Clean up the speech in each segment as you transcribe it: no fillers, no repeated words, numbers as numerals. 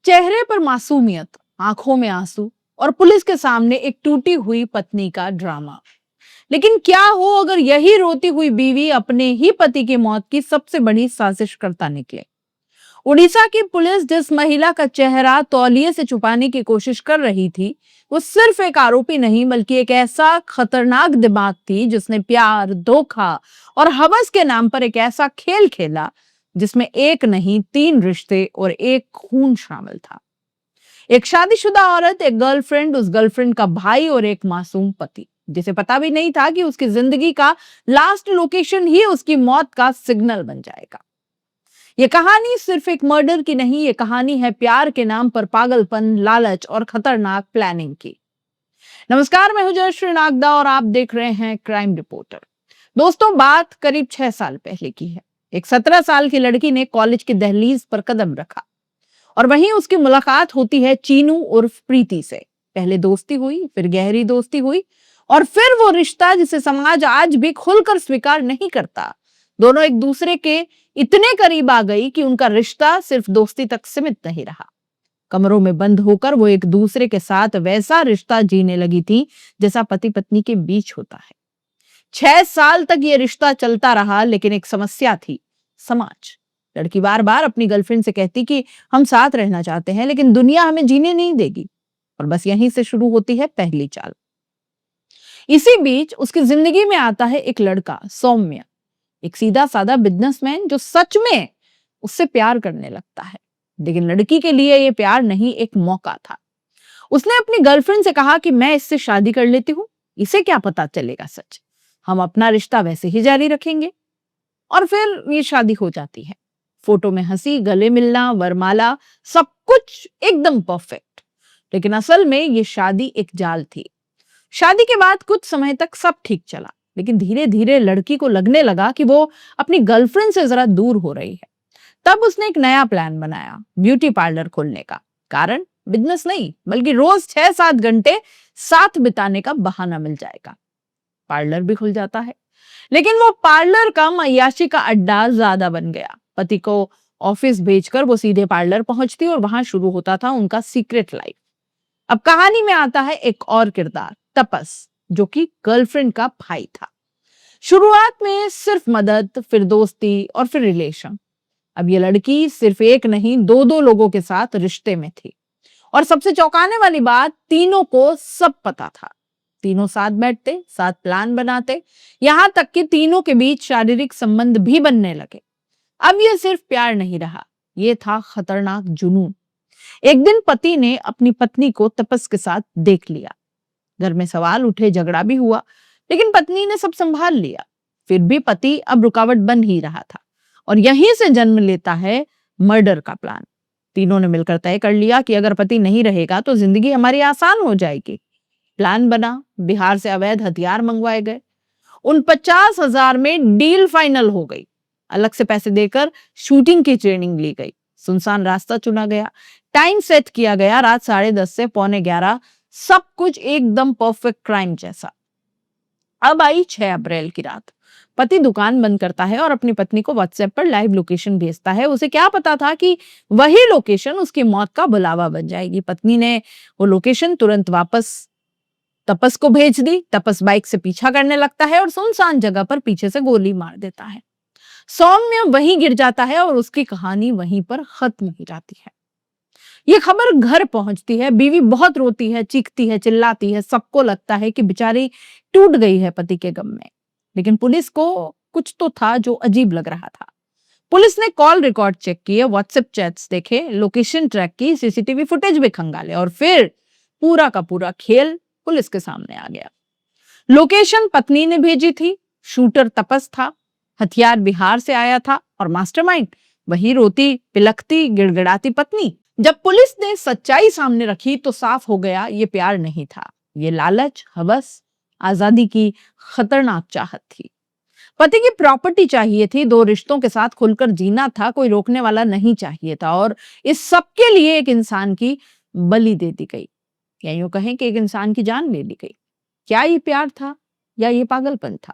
चेहरे पर मासूमियत, आंखों में आंसू और पुलिस के सामने एक टूटी हुई पत्नी का ड्रामा। लेकिन क्या हो अगर यही रोती हुई बीवी अपने ही पति की मौत की सबसे बड़ी साजिशकर्ता निकले। उड़ीसा की पुलिस जिस महिला का चेहरा तौलिए से छुपाने की कोशिश कर रही थी, वो सिर्फ एक आरोपी नहीं बल्कि एक ऐसा खतरनाक दिमाग थी जिसने प्यार, धोखा और हवस के नाम पर एक ऐसा खेल खेला जिसमें एक नहीं तीन रिश्ते और एक खून शामिल था। एक शादीशुदा औरत, एक गर्लफ्रेंड, उस गर्लफ्रेंड का भाई और एक मासूम पति जिसे पता भी नहीं था कि उसकी जिंदगी का लास्ट लोकेशन ही उसकी मौत का सिग्नल बन जाएगा। ये कहानी सिर्फ एक मर्डर की नहीं, ये कहानी है प्यार के नाम पर पागलपन, लालच और खतरनाक प्लानिंग की। नमस्कार, मैं हूं जयश्री नागदा और आप देख रहे हैं क्राइम रिपोर्टर। दोस्तों, बात करीब 6 साल पहले की है। एक 17 साल की लड़की ने कॉलेज की दहलीज पर कदम रखा और वहीं उसकी मुलाकात होती है चीनू उर्फ प्रीति से। पहले दोस्ती हुई, फिर गहरी दोस्ती हुई और फिर वो रिश्ता जिसे समाज आज भी खुलकर स्वीकार नहीं करता। दोनों एक दूसरे के इतने करीब आ गई कि उनका रिश्ता सिर्फ दोस्ती तक सीमित नहीं रहा। कमरों में बंद होकर वो एक दूसरे के साथ वैसा रिश्ता जीने लगी थी जैसा पति पत्नी के बीच होता है। 6 साल तक ये रिश्ता चलता रहा, लेकिन एक समस्या थी, समाज। लड़की बार बार अपनी गर्लफ्रेंड से कहती कि हम साथ रहना चाहते हैं, लेकिन दुनिया हमें जीने नहीं देगी। और बस यहीं से शुरू होती है पहली चाल। इसी बीच उसकी जिंदगी में आता है एक लड़का, सौम्य, एक सीधा साधा बिजनेसमैन जो सच में उससे प्यार करने लगता है। लेकिन लड़की के लिए ये प्यार नहीं, एक मौका था। उसने अपनी गर्लफ्रेंड से कहा कि मैं इससे शादी कर लेती हूँ, इसे क्या पता चलेगा सच, हम अपना रिश्ता वैसे ही जारी रखेंगे। और फिर ये शादी हो जाती है। फोटो में हंसी, गले मिलना, वरमाला, सब कुछ एकदम परफेक्ट। लेकिन असल में ये शादी एक जाल थी। शादी के बाद कुछ समय तक सब ठीक चला, लेकिन धीरे धीरे लड़की को लगने लगा कि वो अपनी गर्लफ्रेंड से जरा दूर हो रही है। तब उसने एक नया प्लान बनाया, ब्यूटी पार्लर खोलने का। कारण बिजनेस नहीं, बल्कि रोज 6-7 घंटे साथ बिताने का बहाना मिल जाएगा। पार्लर भी खुल जाता है, लेकिन वो पार्लर का अय्याशी का अड्डा ज्यादा बन गया। पति को ऑफिस भेजकर वो सीधे पार्लर पहुंचती और वहां शुरू होता था उनका सीक्रेट लाइफ। अब कहानी में आता है एक और किरदार, तपस, जो कि गर्लफ्रेंड का भाई था। शुरुआत में सिर्फ मदद, फिर दोस्ती और फिर रिलेशन। अब ये लड़की सिर्फ एक नहीं, दो दो लोगों के साथ रिश्ते में थी। और सबसे चौंकाने वाली बात, तीनों को सब पता था। तीनों साथ बैठते, साथ प्लान बनाते, यहां तक कि तीनों के बीच शारीरिक संबंध भी बनने लगे। अब ये सिर्फ प्यार नहीं रहा, ये था खतरनाक जुनून। एक दिन पति ने अपनी पत्नी को तपस के साथ देख लिया। घर में सवाल उठे, झगड़ा भी हुआ, लेकिन पत्नी ने सब संभाल लिया। फिर भी पति अब रुकावट बन ही रहा था और यहीं से जन्म लेता है मर्डर का प्लान। तीनों ने मिलकर तय कर लिया कि अगर पति नहीं रहेगा तो जिंदगी हमारी आसान हो जाएगी। प्लान बना, बिहार से अवैध हथियार मंगवाए गए। उन 50,000 में डील फाइनल हो गई। अलग से पैसे देकर शूटिंग की ट्रेनिंग ली गई। सुनसान रास्ता चुना गया, टाइम सेट किया गया, रात 10:30 से 11:45, सब कुछ एकदम परफेक्ट क्राइम जैसा। अब आई 6 अप्रैल की रात। पति दुकान बंद करता है और अपनी पत्नी को व्हाट्सएप पर लाइव लोकेशन भेजता है। उसे क्या पता था कि वही लोकेशन उसकी मौत का बुलावा बन जाएगी। पत्नी ने वो लोकेशन तुरंत वापस तपस को भेज दी। तपस बाइक से पीछा करने लगता है और सुनसान जगह पर पीछे से गोली मार देता है। सौम्य वहीं गिर जाता है और उसकी कहानी वहीं पर खत्म हो जाती है। ये खबर घर पहुंचती है। बीवी बहुत रोती है, चीखती है, चिल्लाती है। सबको लगता है कि बेचारी टूट गई है पति के गम में। लेकिन पुलिस को कुछ तो था जो अजीब लग रहा था। पुलिस ने कॉल रिकॉर्ड चेक किए, व्हाट्सएप चैट्स देखे, लोकेशन ट्रैक की, सीसीटीवी फुटेज भी खंगाले और फिर पूरा का पूरा खेल पुलिस के सामने आ गया। लोकेशन पत्नी ने भेजी थी, शूटर तपस था, हथियार बिहार से आया था और मास्टरमाइंड वही रोती, पिलकती, गिड़गिड़ाती पत्नी। जब पुलिस ने सच्चाई सामने रखी तो साफ हो गया, ये प्यार नहीं था, ये लालच, हवस, आजादी की खतरनाक चाहत थी। पति की प्रॉपर्टी चाहिए थी, 2 रिश्तों के साथ खुलकर जीना था, कोई रोकने वाला नहीं चाहिए था। और इस सब के लिए एक इंसान की बलि दे दी गई, या यूं कहें कि एक इंसान की जान ले ली गई। क्या ये प्यार था या ये पागलपन था?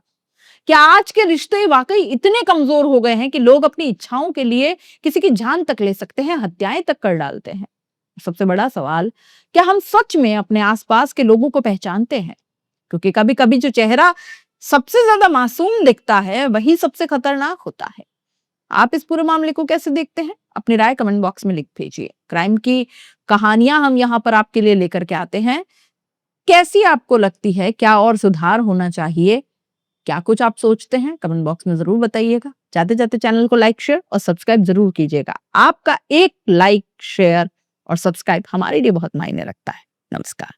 क्या आज के रिश्ते वाकई इतने कमजोर हो गए हैं कि लोग अपनी इच्छाओं के लिए किसी की जान तक ले सकते हैं, हत्याएं तक कर डालते हैं? सबसे बड़ा सवाल, क्या हम सच में अपने आसपास के लोगों को पहचानते हैं? क्योंकि कभी-कभी जो चेहरा सबसे ज्यादा मासूम दिखता है, वही सबसे खतरनाक होता है। आप इस पूरे मामले को कैसे देखते हैं? अपनी राय कमेंट बॉक्स में लिख भेजिए। क्राइम की कहानियां हम यहाँ पर आपके लिए लेकर के आते हैं। कैसी आपको लगती है? क्या और सुधार होना चाहिए? क्या कुछ आप सोचते हैं? कमेंट बॉक्स में ज़रूर बताइएगा। जाते-जाते चैनल को लाइक, शेयर और सब्सक्राइब ज़रूर कीजिएगा। आपका एक लाइक, शेयर और सब्सक्राइब हमारे लिए बहुत मायने रखता है। नमस्कार।